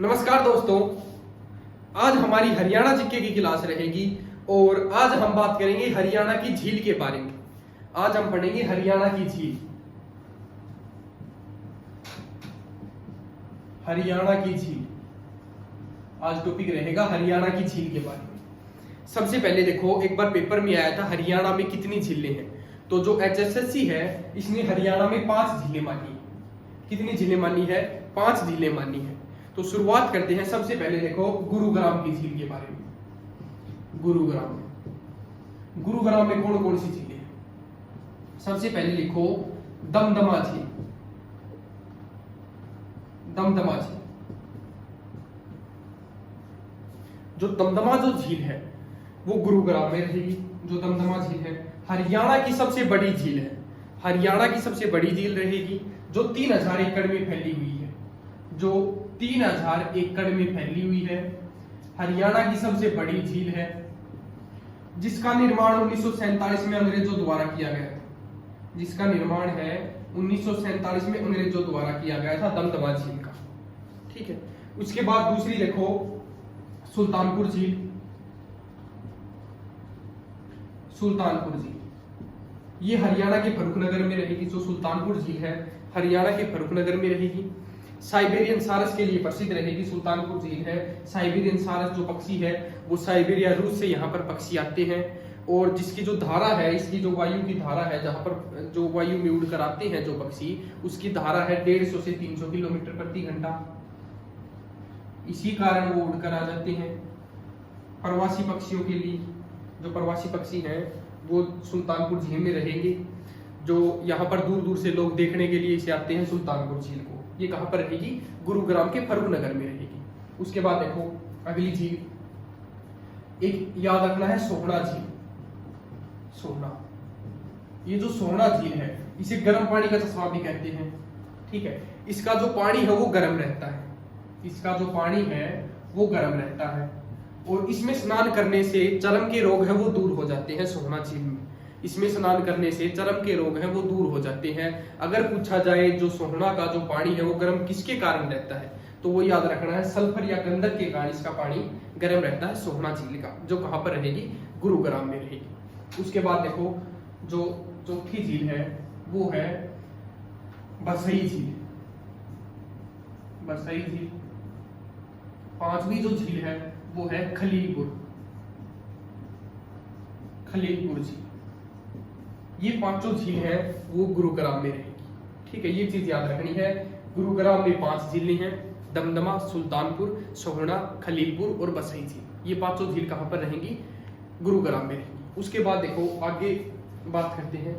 नमस्कार दोस्तों, आज हमारी हरियाणा जीके की क्लास रहेगी और आज हम बात करेंगे हरियाणा की झील के बारे में। आज हम पढ़ेंगे हरियाणा की झील। हरियाणा की झील आज टॉपिक रहेगा हरियाणा की झील के बारे में। सबसे पहले देखो, एक बार पेपर में आया था हरियाणा में कितनी झीलें हैं, तो जो HSSC है इसने हरियाणा में 5 झीलें मानी। कितनी झीलें मानी है? 5 झीलें मानी है। तो शुरुआत करते हैं। सबसे पहले देखो गुरुग्राम की झील के बारे में। गुरुग्राम में कौन कौन सी झीलें हैं? सबसे पहले लिखो दमदमा झील। दमदमा झील, जो दमदमा जो झील है वो गुरुग्राम में रहेगी। जो दमदमा झील है हरियाणा की सबसे बड़ी झील है। हरियाणा की सबसे बड़ी झील रहेगी जो 3000 एकड़ में फैली हुई है। जो 3000 एकड़ में फैली हुई है, हरियाणा की सबसे बड़ी झील है, जिसका निर्माण 1947 में अंग्रेजों द्वारा किया गया था। जिसका निर्माण है 1947 में अंग्रेजों द्वारा किया गया था, दमदमा झील का। ठीक है। उसके बाद दूसरी देखो सुल्तानपुर झील। सुल्तानपुर झील ये हरियाणा के फर्रुखनगर में रहेगी। जो सुल्तानपुर झील है हरियाणा के फर्रुखनगर में रहेगी। साइबेरियन सारस के लिए प्रसिद्ध रहेगी। सुल्तानपुर झील है साइबेरियन सारस जो पक्षी है वो साइबेरिया रूस से यहाँ पर पक्षी आते हैं, और जिसकी जो धारा है, इसकी जो वायु की धारा है, जहाँ पर जो वायु में उड़कर आते हैं जो पक्षी, उसकी धारा है 150 से 300 किलोमीटर प्रति घंटा। इसी कारण वो उड़कर आ जाते हैं। प्रवासी पक्षियों के लिए जो प्रवासी पक्षी हैं वो सुल्तानपुर झील में रहेंगे। जो यहाँ पर दूर दूर से लोग देखने के लिए इसे आते हैं सुल्तानपुर झील को। ये कहाँ पर रहेगी? गुरुग्राम के फर्रुखनगर में रहेगी। उसके बाद देखो अगली झील, एक याद रखना है सोहना झील। सोहना, ये जो सोहना झील है इसे गर्म पानी का चश्मा भी कहते हैं। ठीक है। इसका जो पानी है वो गर्म रहता है। इसका जो पानी है वो गर्म रहता है और इसमें स्नान करने से चर्म के रोग है वो दूर हो जाते हैं। सोहना झील में इसमें स्नान करने से चर्म के रोग हैं वो दूर हो जाते हैं। अगर पूछा जाए जो सोहना का जो पानी है वो गर्म किसके कारण रहता है, तो वो याद रखना है सल्फर या गंधक के कारण इसका पानी गर्म रहता है, सोहना झील का, जो कहां पर रहेगी? गुरुग्राम में रहेगी। उसके बाद देखो जो चौथी झील है वो है बसई झील। बसई झील। पांचवी जो झील है वो है खलीलपुर। खलीलपुर झील। ये पांचों झील है वो गुरुग्राम में रहेगी। ठीक है, ये चीज याद रखनी है। गुरुग्राम में 5 झीलें हैं, दमदमा, सुल्तानपुर, सोहना, खलीलपुर और बसई झील। ये पांचों झील कहां पर रहेंगी? गुरुग्राम में रहेंगी। उसके बाद देखो आगे बात करते हैं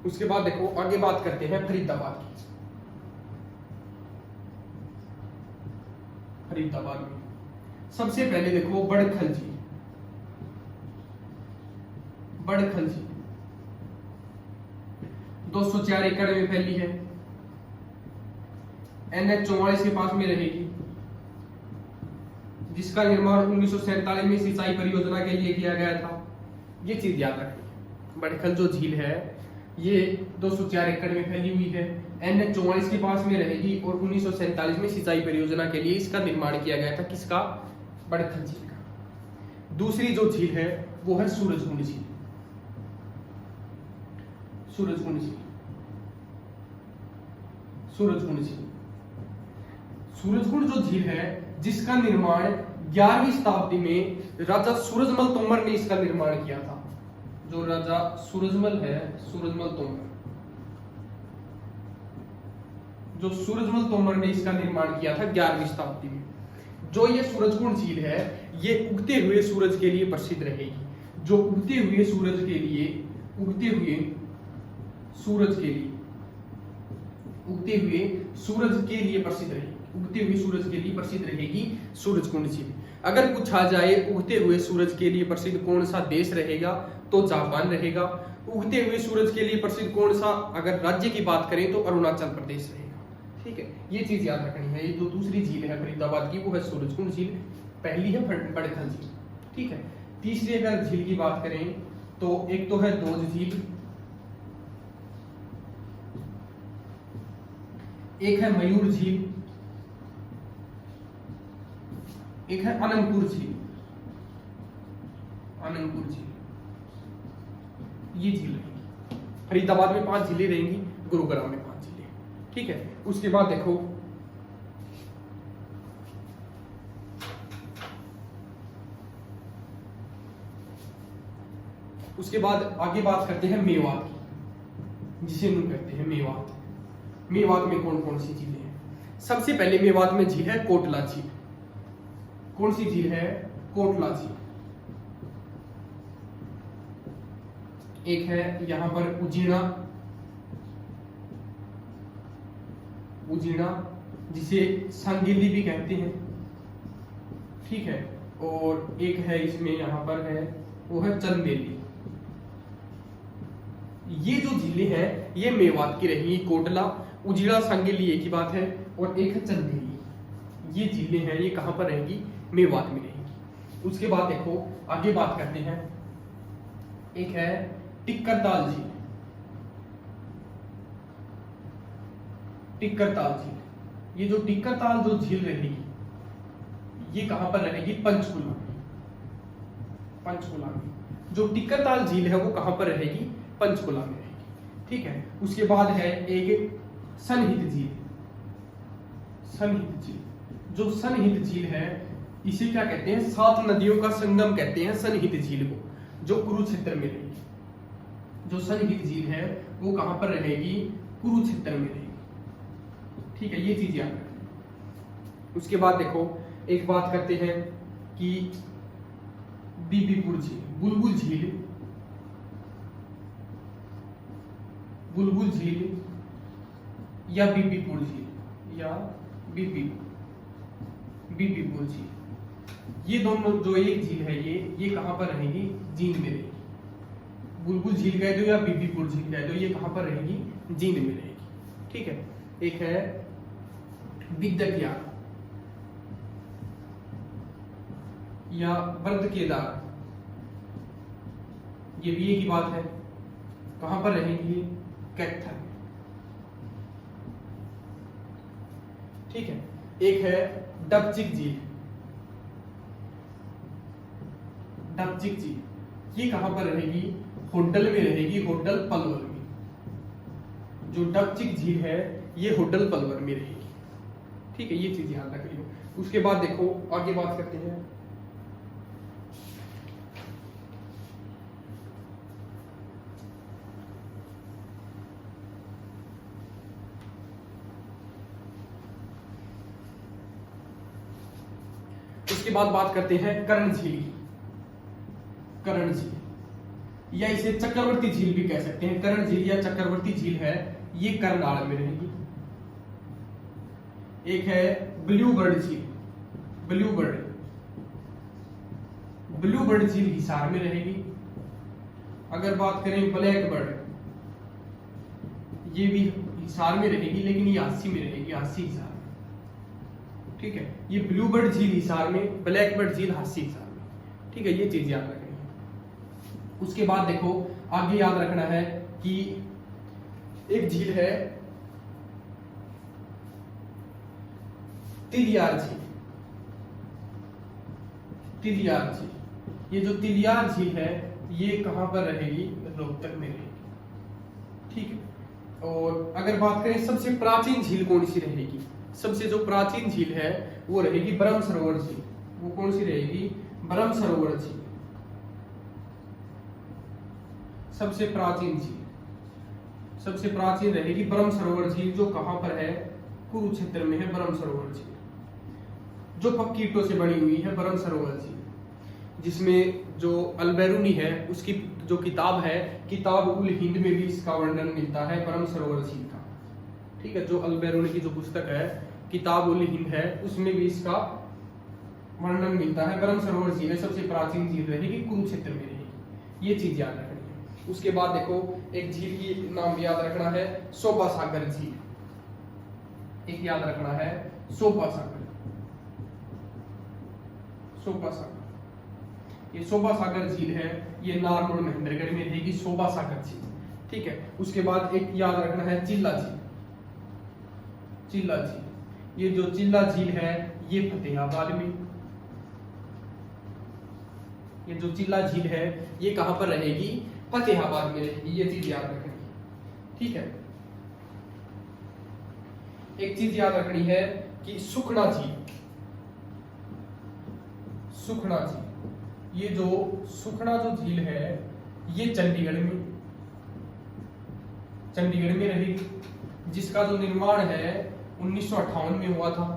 उसके बाद देखो आगे बात करते हैं फरीदाबाद की। फरीदाबाद में सबसे पहले देखो बड़खल झील। बड़खल झील 204 एकड़ में फैली है। NH 44 के पास में रहेगी, जिसका निर्माण 1947 में सिंचाई परियोजना के लिए किया गया था। ये चीज याद रखनी। बड़खल जो झील है ये 204 एकड़ में फैली हुई है, NH 44 के पास में रहेगी और 1947 में सिंचाई परियोजना के लिए इसका निर्माण किया गया था। किसका? बड़खल झील का। दूसरी जो झील है वो है सूरजकुंड झील। सूरजकुंड झील। सूरजकुंड झील। सूरजकुंड जो झील है जिसका निर्माण 11वीं शताब्दी में राजा सूरजमल तोमर ने इसका निर्माण किया था। जो राजा सूरजमल है, सूरजमल तोमर, जो सूरजमल तोमर ने इसका निर्माण किया था 11वीं शताब्दी में। जो ये सूरजकुंड झील है ये उगते हुए सूरज के लिए प्रसिद्ध रहेगी। जो उगते हुए सूरज के लिए प्रसिद्ध रहेगी। उगते हुए सूरज के लिए प्रसिद्ध रहेगी सूरजकुंड झील। अगर पूछा जाए उगते हुए सूरज के लिए प्रसिद्ध कौन सा देश रहेगा, तो जापान रहेगा। उगते हुए सूरज के लिए प्रसिद्ध कौन सा अगर राज्य की बात करें तो अरुणाचल प्रदेश रहेगा। ठीक है, ये चीज याद रखनी है। ये जो दूसरी झील है फरीदाबाद की वो है सूरजकुंड झील, पहली है बड़खल झील। ठीक है। तीसरी अगर झील की बात करें तो एक तो है दोज झील, एक है मयूर झील, एक है अनंतपुर झील। अनंतपुर झील ये झील रहेगी। फरीदाबाद में 5 झीलें रहेंगी, गुरुग्राम में 5 झीलें। ठीक है, उसके बाद देखो उसके बाद आगे बात करते हैं मेवात की, जिसे हम कहते हैं मेवात। मेवात में कौन कौन सी झीलें हैं? सबसे पहले मेवात में झील है कोटला झील। कौन सी झील है? कोटला झील। एक है यहां पर उजीना, उजीना जिसे संगिली भी कहते हैं। ठीक है, और एक है इसमें यहां पर है वो है चंदेली। ये जो झीलें हैं ये मेवात की रहेंगी। कोटला, उजीड़ा, संगिली एक ही बात है, और एक है चंदेली। ये झीलें हैं, ये कहां पर रहेंगी? मेवात में रहेंगी। उसके बाद देखो आगे बात करते हैं, एक है टिक्करताल झील। टिक्करताल झील, ये जो टिक्करताल जो झील रहेगी ये कहां पर रहेगी? पंचकुला में। पंचकुला में जो टिक्करताल झील है वो कहां पर रहेगी? पंचकुला में रहेगी। ठीक है, उसके बाद है एक सनहित झील। सनहित झील, जो सनहित झील है इसे क्या कहते हैं? 7 नदियों का संगम कहते हैं सनहित झील को, जो कुरुक्षेत्र में रहेगी। जो सनहित झील है वो कहां पर रहेगी? कुरुक्षेत्र में रहेगी। ठीक है, ये चीज याद रखें। उसके बाद देखो एक बात करते हैं कि बीबीपुर झील, बुलबुल झील, बुलबुल झील या बीबीपुर झील या बीबीपुर झील, ये दोनों जो एक झील है ये कहां पर रहेगी? जींद में रहेगी। बुलबुल झील कह दो या बीबीपुर झील कह दो, ये कहां पर रहेगी? जींद में रहेगी। ठीक है, एक है बिद्दकिया या बर्द केदार, ये भी एक ही बात है, कहां पर रहेंगी? कैथल। ठीक है, एक है डबचिक झील। डबचिक झील ये कहां पर रहेगी? होडल में रहेगी, होडल पलवल में। जो डबचिक झील है ये होडल पलवल में रहेगी। ठीक है, ये चीज ध्यान रखिए। उसके बाद देखो आगे बात करते हैं, उसके बाद बात करते हैं कर्ण झील। कर्ण झील या इसे चक्रवर्ती झील भी कह सकते हैं। कर्ण झील या चक्रवर्ती झील है, ये करनाल में रहेगी। एक है ब्लूबर्ड झील। ब्लूबर्ड झील हिसार में रहेगी। अगर बात करें ब्लैकबर्ड, ये भी हिसार में रहेगी, लेकिन ये हास्सी में रहेगी, हास्सी हिसार में। ठीक है, ये ब्लूबर्ड झील हिसार में, ब्लैकबर्ड झील हास्सी हिसार में। ठीक है, ये चीज याद रखनी है। उसके बाद देखो आगे याद रखना है कि एक झील है तिलियार झील। तिलियार झील, ये जो तिलियार झील है ये कहां पर रहेगी? रोहतक में रहेगी। ठीक है, और अगर बात करें सबसे प्राचीन झील कौन सी रहेगी? सबसे जो प्राचीन झील है वो रहेगी ब्रह्म सरोवर झील। वो कौन सी रहेगी? ब्रह्म सरोवर झील। सबसे प्राचीन झील, सबसे प्राचीन रहेगी ब्रह्म सरोवर झील, जो कहां पर है? कुरुक्षेत्र में है ब्रह्म सरोवर झील, जो पक्की ईंटों से बनी हुई है ब्रह्म सरोवर झील, जिसमें जो अलबेरूनी है उसकी जो किताब है, किताब उल हिंद में भी इसका वर्णन मिलता है ब्रह्म सरोवर झील का। ठीक है, जो अलबेरूनी की जो पुस्तक है किताब उल हिंद है, उसमें भी इसका वर्णन मिलता है। ब्रह्म सरोवर झील है, सबसे प्राचीन झील रहेगी, कुरुक्षेत्र में रहेगी। ये चीज याद रखनी है। उसके बाद देखो एक झील की नाम भी याद रखना है, सोपा सागर झील। एक याद रखना है सोपा सागर। सोपा सागर ये शोभा सागर झील है, ये नारनौल महेंद्रगढ़ में रहेगी शोभा सागर झील। ठीक है, उसके बाद एक याद रखना है चिल्ला झील। चिल्ला झील, ये जो चिल्ला झील है ये फतेहाबाद में, ये जो चिल्ला झील है ये कहां पर रहेगी? फतेहाबाद में रहेगी। ये चीज याद रखनी है। ठीक है, एक चीज याद रखनी है कि सुखना झील, सुखना झील, ये जो सुखना जो झील है ये चंडीगढ़ में, चंडीगढ़ में रहेगी, जिसका जो निर्माण है 1958 में हुआ था।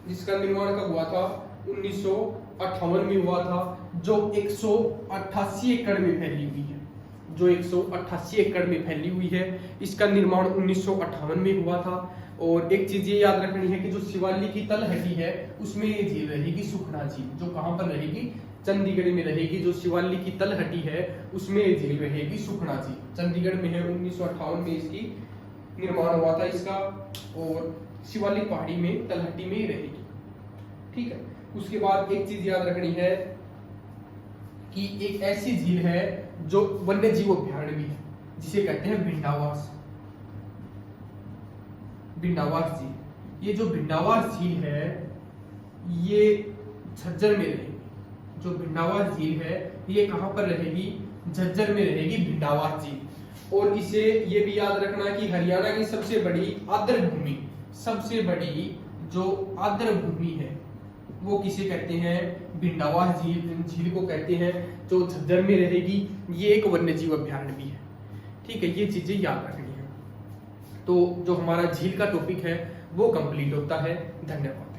जिसका निर्माण कब हुआ था? 1958 में हुआ था, जो 188 एकड़ में फैली हुई है, जो 188 एकड़ में फैली हुई है। इसका निर्माण 1958 में हुआ था। और एक चीज ये याद रखनी है कि जो शिवालिक की तलहटी है उसमें ये झील रहेगी सुखना झील, जो कहां पर रहेगी? चंडीगढ़ में रहेगी। जो शिवालिक की तलहटी है उसमें ये झील रहेगी सुखना झील, चंडीगढ़ में है। 1958 में इसकी निर्माण हुआ था इसका, और शिवालिक पहाड़ी में तलहटी में ही रहेगी। ठीक है, उसके बाद एक चीज याद रखनी है कि एक ऐसी झील है जो वन्य जीव अभ्यारण्य भी है, जिसे कहते हैं भिंडावास, भिंडावास झील। ये जो भिंडावास झील है ये झज्जर में रहेगी। जो भिंडावास झील है ये कहां पर रहेगी? झज्जर में रहेगी भिंडावास झील। और इसे ये भी याद रखना कि हरियाणा की सबसे बड़ी आर्द्र भूमि, सबसे बड़ी जो आर्द्र भूमि है वो किसे कहते हैं? भिंडावास झील को कहते हैं, जो झज्जर में रहेगी। ये एक वन्य जीव अभ्यारण्य भी है। ठीक है, ये चीजें याद रखनी है। तो जो हमारा झील का टॉपिक है वो कंप्लीट होता है। धन्यवाद।